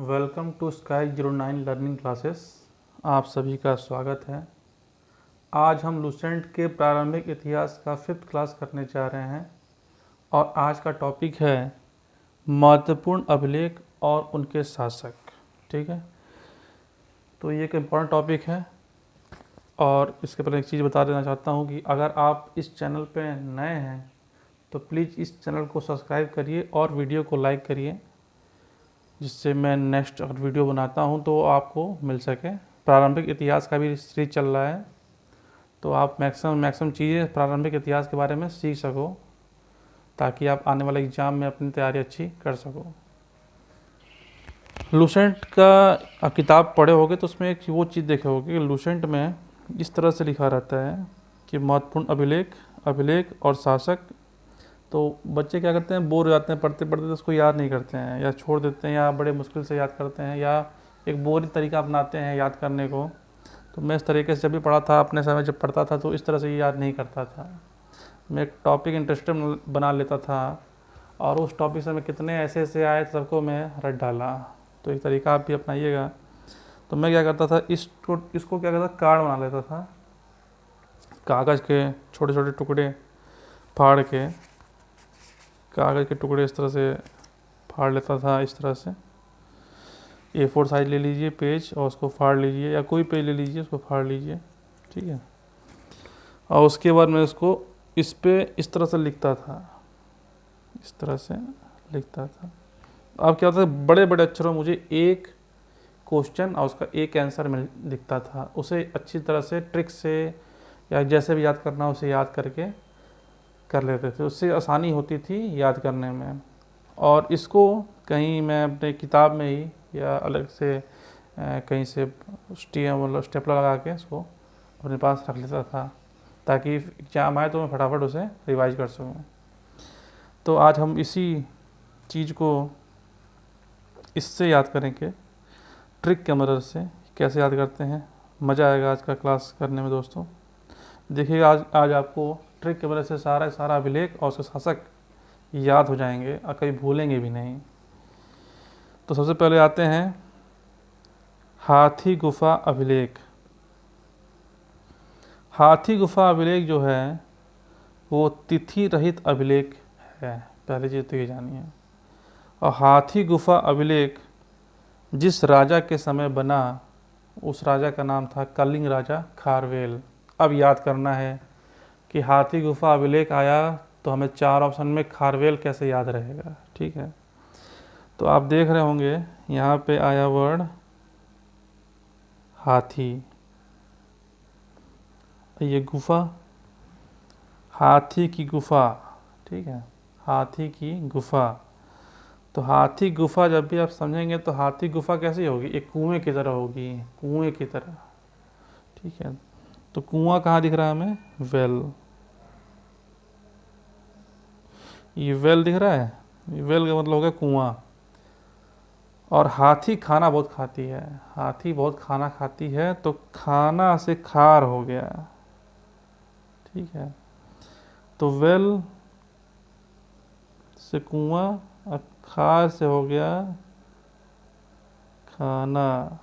Welcome to Sky09 learning classes. आप सभी का स्वागत है। आज हम लुसेंट के प्रारंभिक इतिहास का 5th क्लास करने जा रहे हैं और आज का टॉपिक है महत्वपूर्ण अभिलेख और उनके शासक। ठीक है, तो ये एक इम्पॉर्टेंट टॉपिक है और इसके पहले एक चीज़ बता देना चाहता हूँ कि अगर आप इस चैनल पे नए हैं तो प्लीज़ इस चैनल को सब्सक्राइब करिए और वीडियो को लाइक करिए, जिससे मैं नेक्स्ट और वीडियो बनाता हूं तो आपको मिल सके। प्रारंभिक इतिहास का भी सीरीज चल रहा है, तो आप मैक्सिमम चीज़ें प्रारंभिक इतिहास के बारे में सीख सको ताकि आप आने वाले एग्ज़ाम में अपनी तैयारी अच्छी कर सको। लुसेंट का आप किताब पढ़े होगे तो उसमें एक वो चीज़ देखे होगे कि लुसेंट में इस तरह से लिखा रहता है कि महत्वपूर्ण अभिलेख और शासक। तो बच्चे क्या करते हैं, बोर हो जाते हैं पढ़ते पढ़ते, तो उसको याद नहीं करते हैं या छोड़ देते हैं या बड़े मुश्किल से याद करते हैं या एक बोरिंग तरीका अपनाते हैं याद करने को। तो मैं इस तरीके से जब भी पढ़ा था अपने समय जब पढ़ता था तो इस तरह से याद नहीं करता था। मैं एक टॉपिक इंटरेस्टिंग बना लेता था और उस टॉपिक से मैं कितने ऐसे आए सबको मैं रट डाला। तो एक तरीका आप भी अपनाइएगा। तो मैं क्या करता था, इसको क्या करता, कार्ड बना लेता था, कागज़ के छोटे छोटे टुकड़े फाड़ के, कागज़ के टुकड़े इस तरह से फाड़ लेता था। इस तरह से A4 साइज ले लीजिए पेज और उसको फाड़ लीजिए, या कोई पेज ले लीजिए उसको फाड़ लीजिए, ठीक है। और उसके बाद मैं इसको इस पे इस तरह से लिखता था, इस तरह से लिखता था। अब क्या होता था, बड़े बड़े अक्षरों मुझे एक क्वेश्चन और उसका एक आंसर मिल दिखता था। उसे अच्छी तरह से ट्रिक से या जैसे भी याद करना उसे याद करके कर लेते थे, उससे आसानी होती थी याद करने में। और इसको कहीं मैं अपने किताब में ही या अलग से कहीं से मतलब स्टेपलर लगा के इसको अपने पास रख लेता था ताकि एग्जाम आए तो मैं फटाफट उसे रिवाइज कर सकूं। तो आज हम इसी चीज़ को इससे याद करेंगे, ट्रिक के मदद से कैसे याद करते हैं। मज़ा आएगा आज का क्लास करने में दोस्तों। देखिएगा आज आपको ट्रिक की वजह से सारा अभिलेख और उसके शासक याद हो जाएंगे और कभी भूलेंगे भी नहीं। तो सबसे पहले आते हैं हाथी गुफा अभिलेख। हाथी गुफा अभिलेख जो है वो तिथि रहित अभिलेख है, पहली चीज़ तो ये जानिए। और हाथी गुफा अभिलेख जिस राजा के समय बना उस राजा का नाम था कलिंग राजा खारवेल। अब याद करना है कि हाथी गुफा अभिलेख आया तो हमें 4 ऑप्शन में खारवेल कैसे याद रहेगा, ठीक है। तो आप देख रहे होंगे यहाँ पे आया वर्ड हाथी, ये गुफा, हाथी की गुफा, ठीक है, हाथी की गुफा। तो हाथी गुफा जब भी आप समझेंगे तो हाथी गुफा कैसी होगी, एक कुएं की तरह होगी, कुएं की तरह, ठीक है। तो कुआं कहाँ दिख रहा है हमें, वेल, ये वेल दिख रहा है, ये वेल का मतलब हो गया कुआं। और हाथी खाना बहुत खाती है, हाथी बहुत खाना खाती है, तो खाना से खार हो गया, ठीक है। तो वेल से कुआं और खार से हो गया खाना।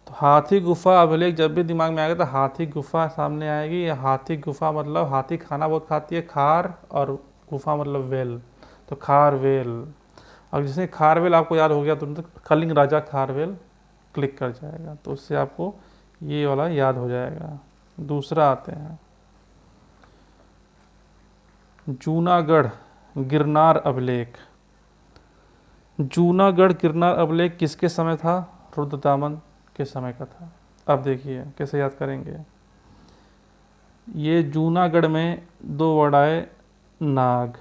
तो हाथी गुफा अभिलेख जब भी दिमाग में आएगा तो हाथी गुफा सामने आएगी। या हाथी गुफा मतलब हाथी खाना बहुत खाती है, खार, और गुफा मतलब वेल, तो खारवेल। अब जैसे खारवेल आपको याद हो गया तो कलिंग राजा खारवेल क्लिक कर जाएगा, तो उससे आपको ये वाला याद हो जाएगा। दूसरा आते हैं जूनागढ़ गिरनार अभिलेख। जूनागढ़ गिरनार अभिलेख किसके समय था, रुद्रदामन के समय का था। अब देखिए कैसे याद करेंगे। ये जूनागढ़ में 2 वर्ड आए, नाग,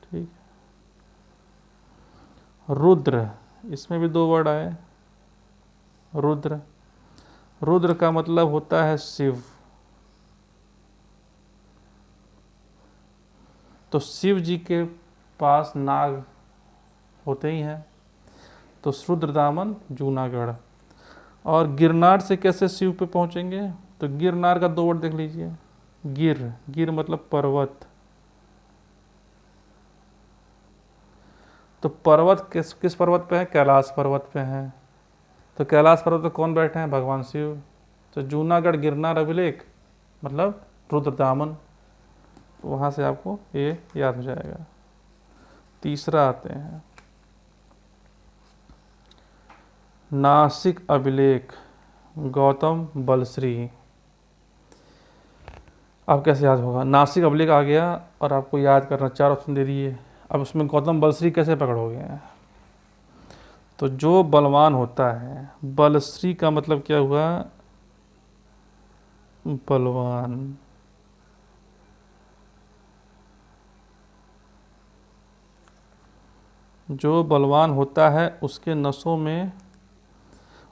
ठीक, रुद्र, इसमें भी 2 वर्ड आए, रुद्र। रुद्र का मतलब होता है शिव, तो शिव जी के पास नाग होते ही हैं, तो रुद्रदामन जूनागढ़। और गिरनार से कैसे शिव पे पहुंचेंगे, तो गिरनार का 2 वर्ड देख लीजिए, गिर, गिर मतलब पर्वत, तो पर्वत किस किस पर्वत पे है? कैलाश पर्वत पे है। तो कैलाश पर्वत पे कौन बैठे हैं? भगवान शिव। तो जूनागढ़ गिरनार अभिलेख मतलब रुद्रदामन। तो वहाँ से आपको ये याद हो जाएगा। तीसरा आते हैं नासिक अभिलेख, गौतम बलश्री। अब कैसे याद होगा? नासिक अभिलेख आ गया और आपको याद करना, 4 ऑप्शन दे दिए। अब उसमें गौतम बलश्री कैसे पकड़ोगे? तो जो बलवान होता है, बलश्री का मतलब क्या हुआ? बलवान। जो बलवान होता है उसके नसों में,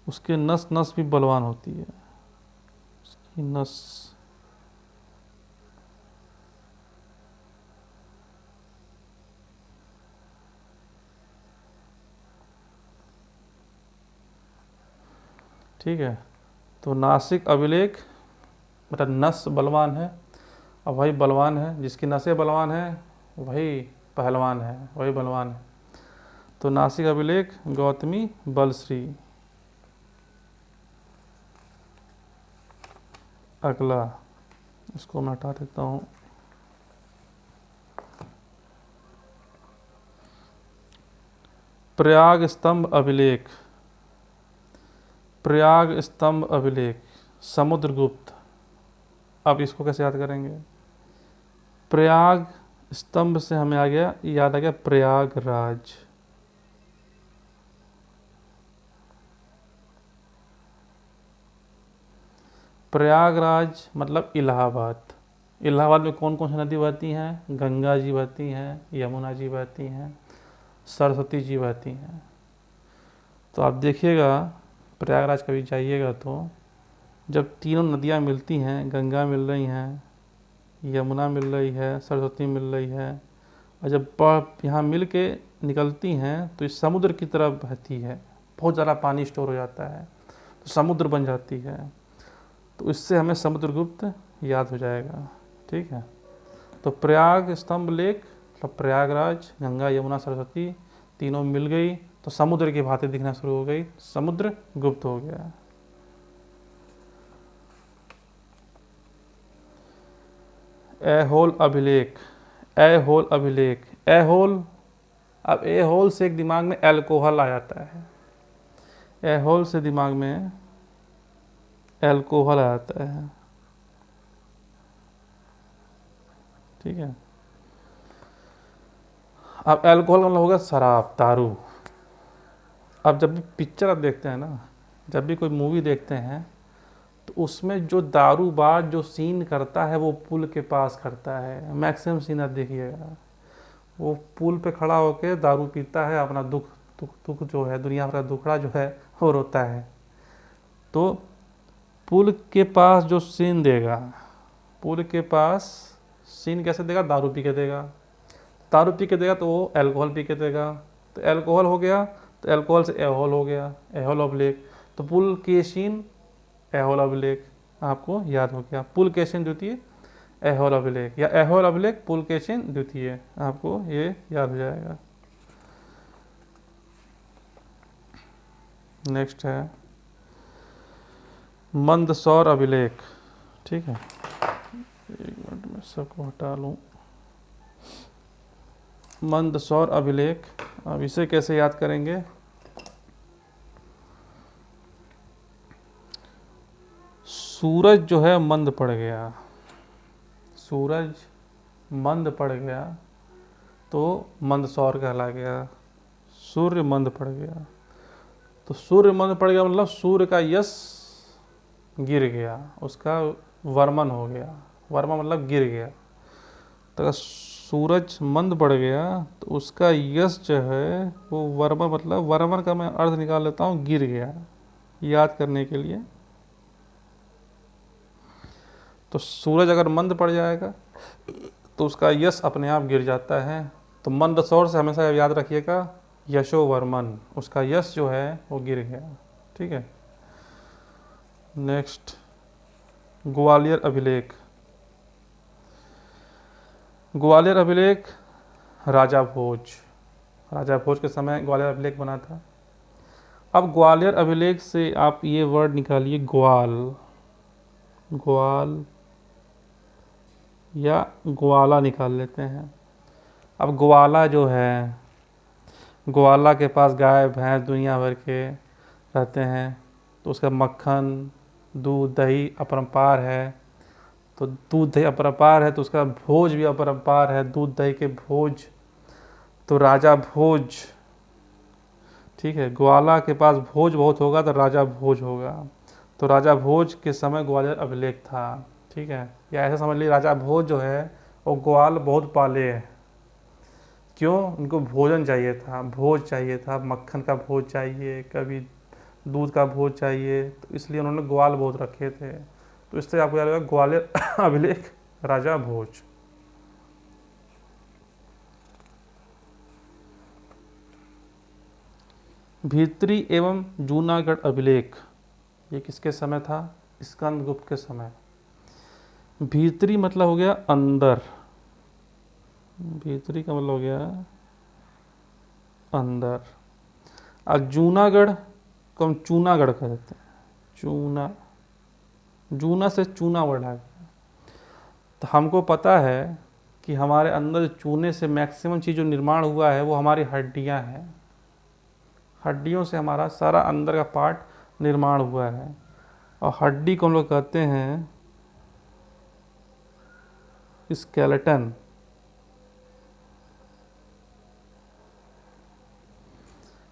उसके नस नस भी बलवान होती है। उसकी नस। ठीक है। तो नासिक अभिलेख मतलब नस बलवान है, और वही बलवान है, जिसकी नसें बलवान है वही पहलवान है, वही बलवान है। तो नासिक अभिलेख गौतमी बलश्री। अगला, इसको मैं हटा देता हूँ। प्रयाग स्तंभ अभिलेख, प्रयाग स्तंभ अभिलेख समुद्रगुप्त। अब इसको कैसे याद करेंगे? प्रयाग स्तंभ से हमें आ गया, याद आ गया प्रयागराज। प्रयागराज मतलब इलाहाबाद। इलाहाबाद में कौन कौन सी नदी बहती हैं? गंगा जी बहती हैं, यमुना जी बहती हैं, सरस्वती जी बहती हैं। तो आप देखिएगा, प्रयागराज कभी जाइएगा तो जब तीनों नदियाँ मिलती हैं, गंगा मिल रही हैं, यमुना मिल रही है, सरस्वती मिल रही है, और जब यहाँ मिल के निकलती हैं तो इस समुद्र की तरफ बहती है, बहुत ज़्यादा पानी स्टोर हो जाता है तो समुद्र बन जाती है। तो इससे हमें समुद्रगुप्त याद हो जाएगा। ठीक है। तो प्रयाग स्तंभ लेक मतलब प्रयागराज, गंगा यमुना सरस्वती तीनों मिल गई तो समुद्र की भांति दिखना शुरू हो गई, समुद्र गुप्त हो गया। एहोल अभिलेख, एहोल अभिलेख, एहोल। अब एहोल से एक दिमाग में अल्कोहल आ जाता है, एहोल से दिमाग में अल्कोहल आ जाता है। ठीक है। अब अल्कोहल मतलब होगा शराब, दारू। अब जब भी पिक्चर आप देखते हैं ना, जब भी कोई मूवी देखते हैं तो उसमें जो दारूबाज जो सीन करता है वो पुल के पास करता है। मैक्सिमम सीन आप देखिएगा, वो पुल पे खड़ा होकर दारू पीता है, अपना दुख दुख दुख जो है, दुनिया भर का दुखड़ा जो है वो रोता है। तो पुल के पास जो सीन देगा, पुल के पास सीन कैसे देगा? दारू पी के देगा। दारू पी के देगा तो वो अल्कोहल पी के देगा, तो अल्कोहल हो गया, तो अल्कोहल से एहोल हो गया, एहोल अभिलेख। तो पुल के सीन एहोल अभिलेख आपको याद हो गया। पुल के सीन द्वितीय एहोल अभिलेख, या एहोल अभिलेख पुल के सीन द्वितीय, आपको ये याद हो जाएगा। नेक्स्ट है मंदसौर अभिलेख। ठीक है, एक मिनट में सबको हटा लूँ। मंदसौर अभिलेख, अब इसे कैसे याद करेंगे? सूरज जो है मंद पड़ गया, सूरज मंद पड़ गया तो मंदसौर कहला गया। सूर्य मंद पड़ गया, तो सूर्य मंद पड़ गया मतलब सूर्य का यश गिर गया, उसका वर्मन हो गया। वर्मन मतलब गिर गया। तो अगर सूरज मंद पड़ गया तो उसका यश जो है वो वर्मन, मतलब वर्मन का मैं अर्थ निकाल लेता हूँ गिर गया, याद करने के लिए। तो सूरज अगर मंद पड़ जाएगा तो उसका यश अपने आप गिर जाता है। तो मंदसौर से हमेशा याद रखिएगा यशोवर्मन, उसका यश जो है वो गिर गया। ठीक है। नेक्स्ट ग्वालियर अभिलेख, ग्वालियर अभिलेख राजा भोज, राजा भोज के समय ग्वालियर अभिलेख बना था। अब ग्वालियर अभिलेख से आप ये वर्ड निकालिए, ग्वाल, ग्वाल या ग्वाला निकाल लेते हैं। अब ग्वाला जो है, ग्वाला के पास गाय भैंस दुनिया भर के रहते हैं, तो उसका मक्खन दूध दही अपरंपार है। तो दूध दही अपरंपार है तो उसका भोज भी अपरंपार है, दूध दही के भोज। तो राजा भोज, ठीक है, ग्वाला के पास भोज बहुत होगा तो राजा भोज होगा। तो राजा भोज के समय ग्वालियर अभिलेख था, ठीक है। या ऐसा समझ लीजिए राजा भोज जो है वो ग्वाल बहुत पाले है। क्यों? उनको भोजन चाहिए था, भोज चाहिए था, मक्खन का भोज चाहिए, कभी दूध का भोज चाहिए, तो इसलिए उन्होंने ग्वाल बहुत रखे थे। तो इससे आपको याद होगा ग्वालियर अभिलेख राजा भोज। भीतरी एवं जूनागढ़ अभिलेख, ये किसके समय था? स्कंदगुप्त के समय। भीतरी मतलब हो गया अंदर, भीतरी का मतलब हो गया अंदर। अब जूनागढ़ को हम चूनागढ़ कहते हैं, चूना, जूना से चूना वर्ड आ गया। तो हमको पता है कि हमारे अंदर चूने से मैक्सिमम चीज़ जो निर्माण हुआ है वो हमारी हड्डियां हैं। हड्डियों से हमारा सारा अंदर का पार्ट निर्माण हुआ है। और हड्डी को हम लोग कहते हैं स्केलेटन।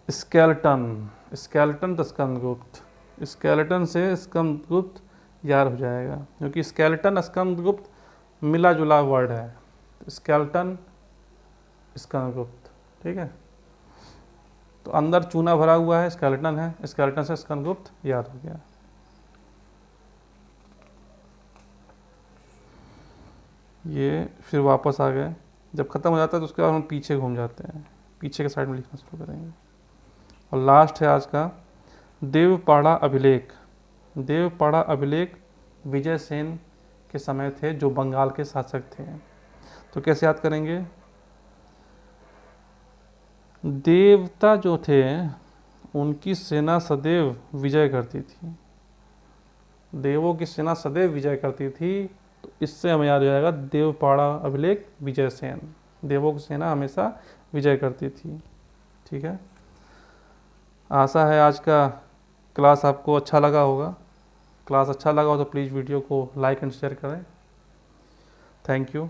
स्केलेटन, स्केलेटन तो स्कंदगुप्त, स्केलेटन से स्कंदगुप्त याद हो जाएगा, क्योंकि स्केलेटन स्कंदगुप्त मिला जुला वर्ड है। स्केलेटन स्कंदगुप्त, ठीक है। तो अंदर चूना भरा हुआ है, स्केलेटन है, स्केलेटन से स्कंदगुप्त याद हो गया। ये फिर वापस आ गए। जब ख़त्म हो जाता है तो उसके बाद हम पीछे घूम जाते हैं, पीछे के साइड में लिखना शुरू करेंगे। और लास्ट है आज का देवपाड़ा अभिलेख। देवपाड़ा अभिलेख विजय सेन के समय थे, जो बंगाल के शासक थे। तो कैसे याद करेंगे? देवता जो थे उनकी सेना सदैव विजय करती थी, देवों की सेना सदैव विजय करती थी। तो इससे हमें याद हो जाएगा देवपाड़ा अभिलेख विजय सेन, देवों की सेना हमेशा विजय करती थी, ठीक है। आशा है आज का क्लास आपको अच्छा लगा होगा। क्लास अच्छा लगा हो तो प्लीज़ वीडियो को लाइक एंड शेयर करें। Thank you.